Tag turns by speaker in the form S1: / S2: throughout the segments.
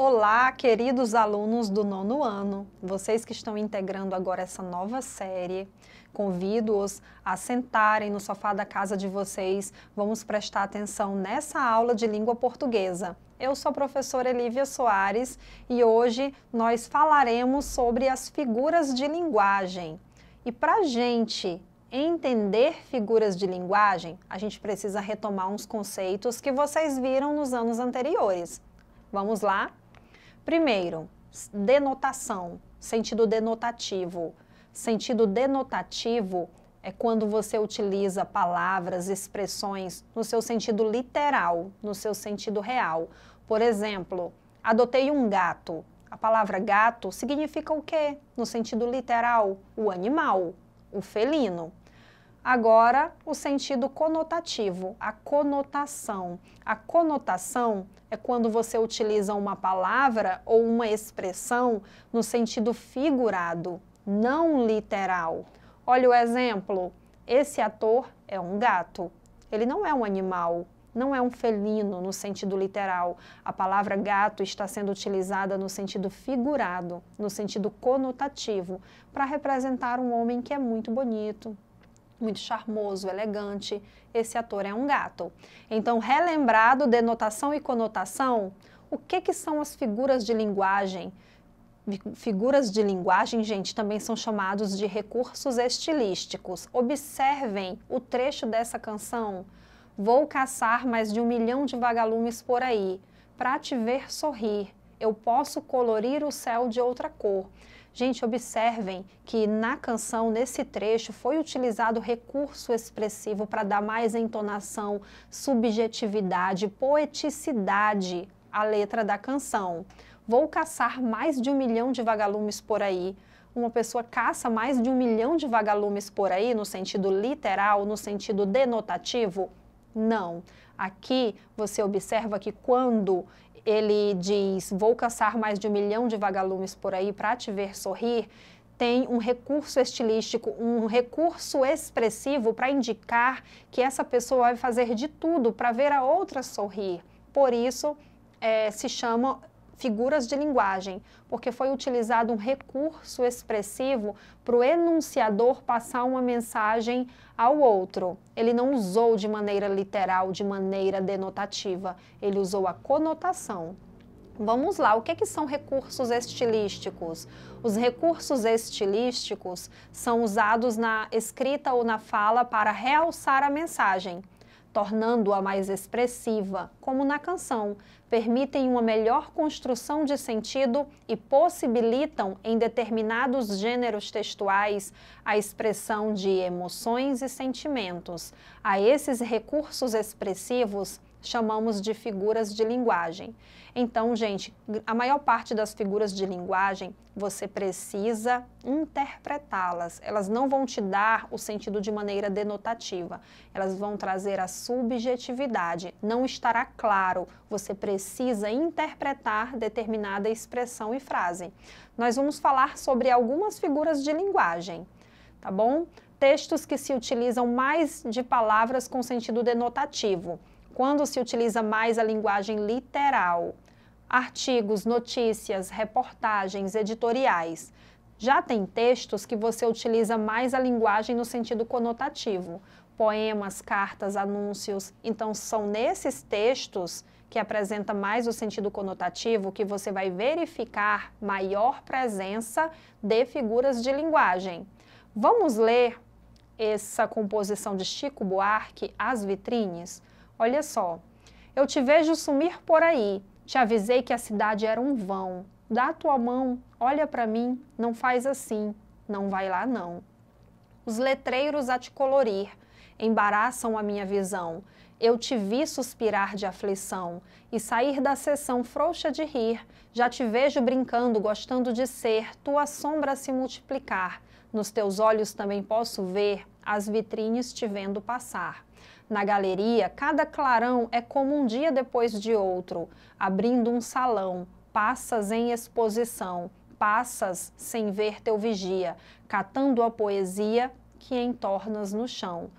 S1: Olá, queridos alunos do 9º ano, vocês que estão integrando agora essa nova série, convido-os a sentarem no sofá da casa de vocês, vamos prestar atenção nessa aula de língua portuguesa. Eu sou a professora Elívia Soares e hoje nós falaremos sobre as figuras de linguagem. E para a gente entender figuras de linguagem, a gente precisa retomar uns conceitos que vocês viram nos anos anteriores. Vamos lá? Primeiro, denotação, sentido denotativo. Sentido denotativo é quando você utiliza palavras, expressões no seu sentido literal, no seu sentido real. Por exemplo, adotei um gato. A palavra gato significa o quê? No sentido literal, o animal, o felino. Agora, o sentido conotativo, a conotação. A conotação é quando você utiliza uma palavra ou uma expressão no sentido figurado, não literal. Olha o exemplo, esse ator é um gato. Ele não é um animal, não é um felino no sentido literal. A palavra gato está sendo utilizada no sentido figurado, no sentido conotativo, para representar um homem que é muito bonito, muito charmoso, elegante. Esse ator é um gato. Então, relembrado denotação e conotação, o que são as figuras de linguagem? Figuras de linguagem, gente, também são chamados de recursos estilísticos. Observem o trecho dessa canção. Vou caçar mais de 1 milhão de vagalumes por aí, pra te ver sorrir. Eu posso colorir o céu de outra cor. Gente, observem que na canção, nesse trecho, foi utilizado recurso expressivo para dar mais entonação, subjetividade, poeticidade à letra da canção. Vou caçar mais de 1 milhão de vagalumes por aí. Uma pessoa caça mais de 1 milhão de vagalumes por aí, no sentido literal, no sentido denotativo? Não. Aqui você observa que quando ele diz, vou caçar mais de 1 milhão de vagalumes por aí para te ver sorrir, tem um recurso estilístico, um recurso expressivo para indicar que essa pessoa vai fazer de tudo para ver a outra sorrir. Por isso, se chama figuras de linguagem, porque foi utilizado um recurso expressivo para o enunciador passar uma mensagem ao outro. Ele não usou de maneira literal, de maneira denotativa, ele usou a conotação. Vamos lá, o que são recursos estilísticos? Os recursos estilísticos são usados na escrita ou na fala para realçar a mensagem, tornando-a mais expressiva, como na canção, permitem uma melhor construção de sentido e possibilitam, em determinados gêneros textuais, a expressão de emoções e sentimentos. A esses recursos expressivos chamamos de figuras de linguagem. Então, gente, a maior parte das figuras de linguagem, você precisa interpretá-las. Elas não vão te dar o sentido de maneira denotativa. Elas vão trazer a subjetividade. Não estará claro. Você precisa interpretar determinada expressão e frase. Nós vamos falar sobre algumas figuras de linguagem, tá bom? Textos que se utilizam mais de palavras com sentido denotativo. Quando se utiliza mais a linguagem literal, artigos, notícias, reportagens, editoriais. Já tem textos que você utiliza mais a linguagem no sentido conotativo, poemas, cartas, anúncios. Então, são nesses textos que apresenta mais o sentido conotativo que você vai verificar maior presença de figuras de linguagem. Vamos ler essa composição de Chico Buarque, As Vitrines? Olha só, eu te vejo sumir por aí, te avisei que a cidade era um vão. Dá a tua mão, olha para mim, não faz assim, não vai lá não. Os letreiros a te colorir embaraçam a minha visão. Eu te vi suspirar de aflição e sair da sessão frouxa de rir. Já te vejo brincando, gostando de ser, tua sombra se multiplicar. Nos teus olhos também posso ver as vitrines te vendo passar. Na galeria, cada clarão é como um dia depois de outro, abrindo um salão, passas em exposição, passas sem ver teu vigia, catando a poesia que entornas no chão.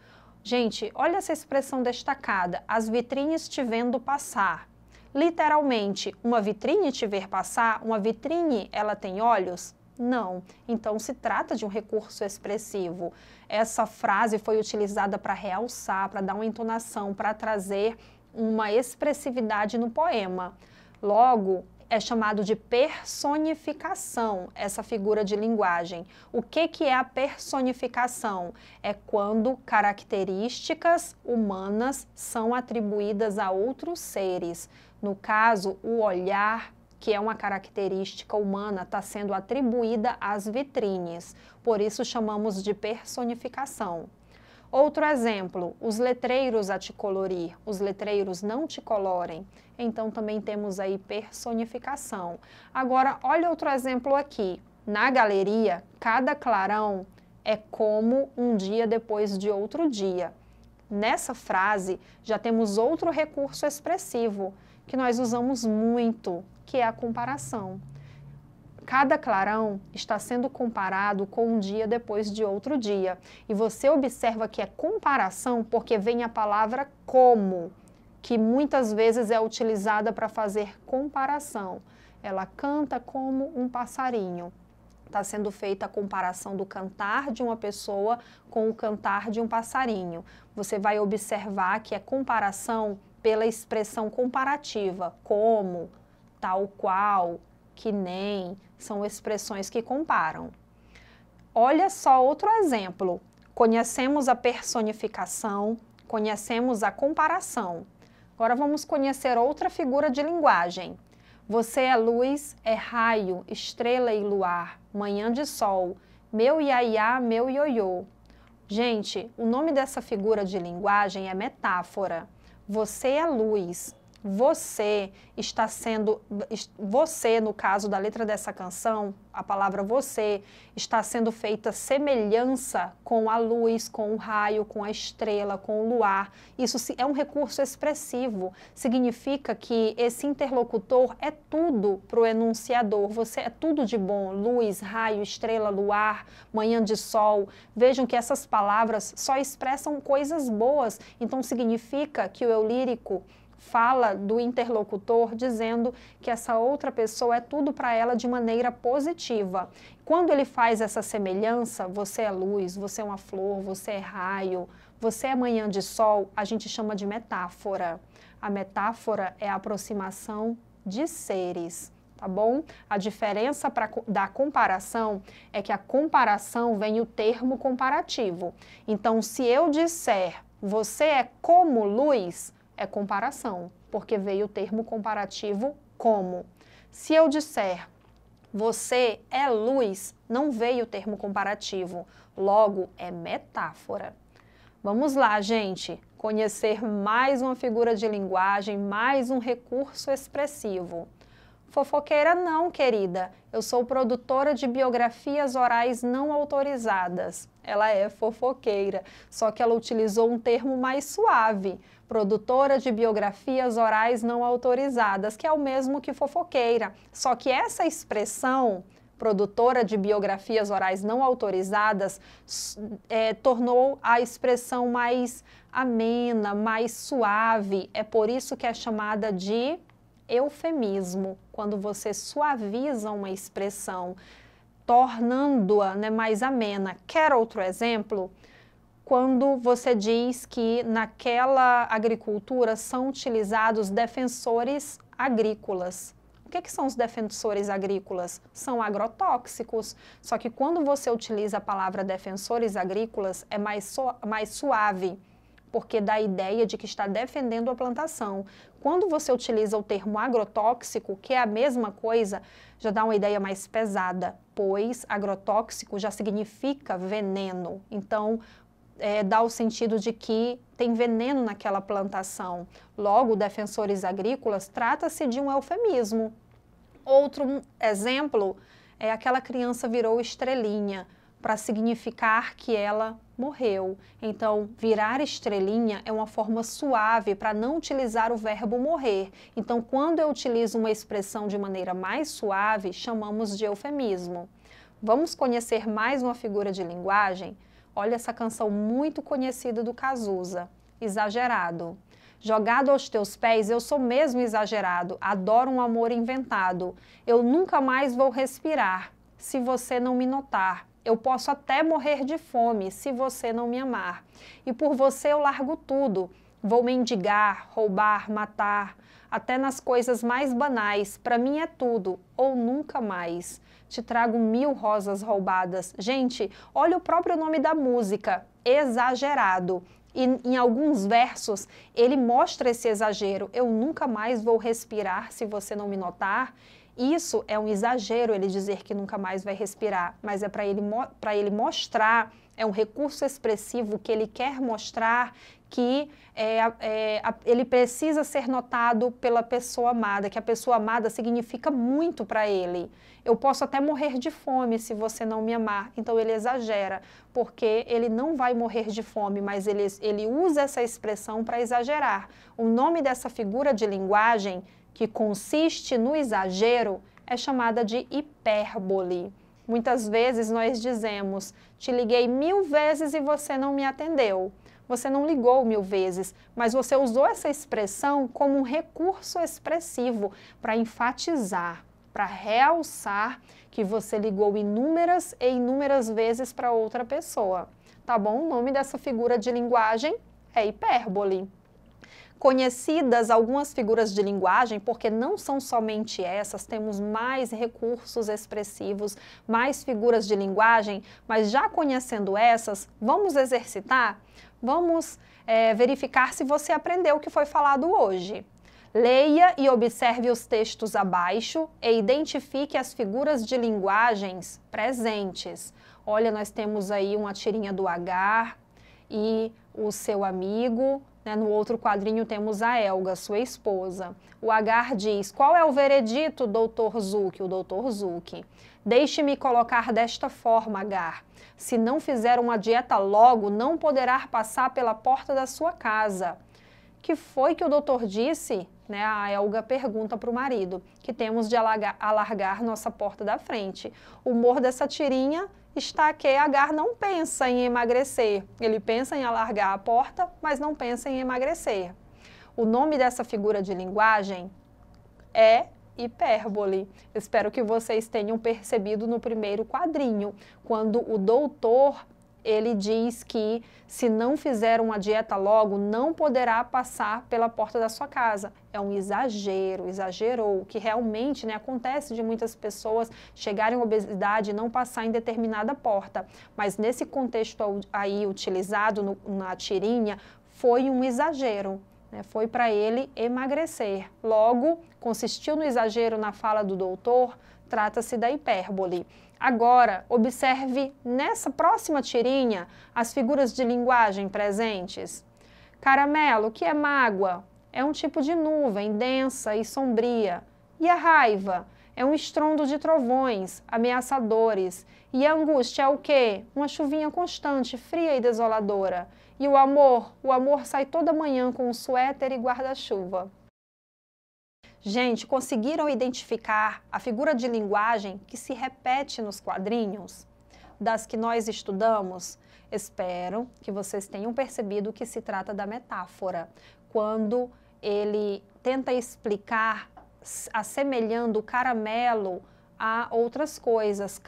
S1: Gente, olha essa expressão destacada, as vitrines te vendo passar. literalmente, uma vitrine te ver passar, uma vitrine, ela tem olhos? Não. Então, se trata de um recurso expressivo. Essa frase foi utilizada para realçar, para dar uma entonação, para trazer uma expressividade no poema. Logo, é chamado de personificação, essa figura de linguagem. O que é a personificação? É quando características humanas são atribuídas a outros seres. No caso, o olhar, que é uma característica humana, está sendo atribuída às vitrines. Por isso chamamos de personificação. Outro exemplo, os letreiros a te colorir, os letreiros não te colorem. Então também temos aí personificação. Agora, olha outro exemplo aqui. Na galeria, cada clarão é como um dia depois de outro dia. Nessa frase, já temos outro recurso expressivo, que nós usamos muito, que é a comparação. Cada clarão está sendo comparado com um dia depois de outro dia. E você observa que é comparação porque vem a palavra como, que muitas vezes é utilizada para fazer comparação. Ela canta como um passarinho. Está sendo feita a comparação do cantar de uma pessoa com o cantar de um passarinho. Você vai observar que é comparação pela expressão comparativa, como, tal qual, que nem, são expressões que comparam. Olha só outro exemplo. Conhecemos a personificação, conhecemos a comparação. Agora vamos conhecer outra figura de linguagem. Você é luz, é raio, estrela e luar, manhã de sol, meu iaiá, meu ioiô. Gente, o nome dessa figura de linguagem é metáfora. Você é luz. Você está sendo, você, no caso da letra dessa canção, a palavra você, está sendo feita semelhança com a luz, com o raio, com a estrela, com o luar. Isso é um recurso expressivo, significa que esse interlocutor é tudo para o enunciador, você é tudo de bom, luz, raio, estrela, luar, manhã de sol. Vejam que essas palavras só expressam coisas boas, então significa que o eu lírico fala do interlocutor dizendo que essa outra pessoa é tudo para ela de maneira positiva. Quando ele faz essa semelhança, você é luz, você é uma flor, você é raio, você é manhã de sol, a gente chama de metáfora. A metáfora é a aproximação de seres, tá bom? A diferença da comparação é que a comparação vem o termo comparativo. Então, se eu disser, você é como luz, é comparação, porque veio o termo comparativo como. Se eu disser, você é luz, não veio o termo comparativo, logo é metáfora. Vamos lá, gente, conhecer mais uma figura de linguagem, mais um recurso expressivo. Fofoqueira não, querida. Eu sou produtora de biografias orais não autorizadas. Ela é fofoqueira, só que ela utilizou um termo mais suave. Produtora de biografias orais não autorizadas, que é o mesmo que fofoqueira. Só que essa expressão, produtora de biografias orais não autorizadas, tornou a expressão mais amena, mais suave. É por isso que é chamada de eufemismo, quando você suaviza uma expressão, tornando-a, né, mais amena. Quer outro exemplo? Quando você diz que naquela agricultura são utilizados defensores agrícolas. O que são os defensores agrícolas? São agrotóxicos, só que quando você utiliza a palavra defensores agrícolas é mais suave, porque dá a ideia de que está defendendo a plantação. Quando você utiliza o termo agrotóxico, que é a mesma coisa, já dá uma ideia mais pesada, pois agrotóxico já significa veneno. Então, dá o sentido de que tem veneno naquela plantação. Logo, defensores agrícolas trata-se de um eufemismo. Outro exemplo é aquela criança virou estrelinha, para significar que ela morreu. Então, virar estrelinha é uma forma suave para não utilizar o verbo morrer. Então, quando eu utilizo uma expressão de maneira mais suave, chamamos de eufemismo. Vamos conhecer mais uma figura de linguagem? Olha essa canção muito conhecida do Cazuza, Exagerado. Jogado aos teus pés, eu sou mesmo exagerado, adoro um amor inventado. Eu nunca mais vou respirar, se você não me notar. Eu posso até morrer de fome, se você não me amar. E por você eu largo tudo. Vou mendigar, roubar, matar, até nas coisas mais banais. Para mim é tudo, ou nunca mais. Te trago 1000 rosas roubadas. Gente, olha o próprio nome da música, Exagerado. E em alguns versos ele mostra esse exagero. Eu nunca mais vou respirar se você não me notar. Isso é um exagero, ele dizer que nunca mais vai respirar, mas é para ele mostrar, é um recurso expressivo que ele quer mostrar que ele precisa ser notado pela pessoa amada, que a pessoa amada significa muito para ele. Eu posso até morrer de fome se você não me amar. Então ele exagera, porque ele não vai morrer de fome, mas ele usa essa expressão para exagerar. O nome dessa figura de linguagem, que consiste no exagero, é chamada de hipérbole. Muitas vezes nós dizemos, te liguei 1000 vezes e você não me atendeu. Você não ligou 1000 vezes, mas você usou essa expressão como um recurso expressivo para enfatizar, para realçar que você ligou inúmeras e inúmeras vezes para outra pessoa. Tá bom? O nome dessa figura de linguagem é hipérbole. Conhecidas algumas figuras de linguagem, porque não são somente essas, temos mais recursos expressivos, mais figuras de linguagem, mas já conhecendo essas, vamos exercitar? Vamos verificar se você aprendeu o que foi falado hoje. Leia e observe os textos abaixo e identifique as figuras de linguagens presentes. Olha, nós temos aí uma tirinha do Agar e o seu amigo. No outro quadrinho temos a Helga, sua esposa. O Agar diz, qual é o veredito, doutor Zuck? O doutor Zuck. Deixe-me colocar desta forma, Agar. Se não fizer uma dieta logo, não poderá passar pela porta da sua casa. Que foi que o doutor disse? A Helga pergunta para o marido, que temos de alargar nossa porta da frente. O humor dessa tirinha está que Agar não pensa em emagrecer. Ele pensa em alargar a porta, mas não pensa em emagrecer. O nome dessa figura de linguagem é hipérbole. Espero que vocês tenham percebido no primeiro quadrinho, quando o doutor ele diz que se não fizer uma dieta logo, não poderá passar pela porta da sua casa. É um exagero, exagerou, que realmente acontece de muitas pessoas chegarem à obesidade e não passar em determinada porta. Mas nesse contexto aí utilizado na tirinha, foi um exagero. Foi para ele emagrecer. Logo, consistiu no exagero na fala do doutor, trata-se da hipérbole. Agora, observe nessa próxima tirinha as figuras de linguagem presentes. Caramelo, o que é mágoa? É um tipo de nuvem densa e sombria. E a raiva? É um estrondo de trovões ameaçadores. E a angústia é o quê? Uma chuvinha constante, fria e desoladora. E o amor? O amor sai toda manhã com um suéter e guarda-chuva. Gente, conseguiram identificar a figura de linguagem que se repete nos quadrinhos das que nós estudamos? Espero que vocês tenham percebido que se trata da metáfora, quando ele tenta explicar assemelhando o caramelo a outras coisas,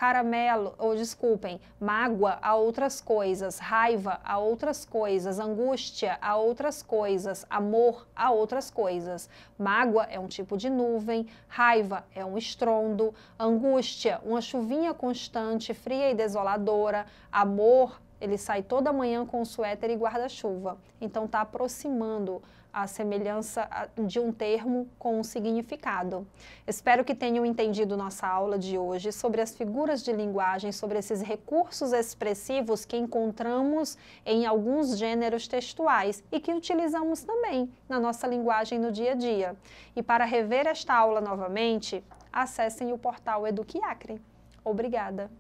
S1: mágoa a outras coisas, raiva a outras coisas, angústia a outras coisas, amor a outras coisas. Mágoa é um tipo de nuvem, raiva é um estrondo, angústia, uma chuvinha constante, fria e desoladora, amor, ele sai toda manhã com suéter e guarda-chuva. Então está aproximando a semelhança de um termo com um significado. Espero que tenham entendido nossa aula de hoje sobre as figuras de linguagem, sobre esses recursos expressivos que encontramos em alguns gêneros textuais e que utilizamos também na nossa linguagem no dia a dia. E para rever esta aula novamente, acessem o portal Eduquiacre. Obrigada!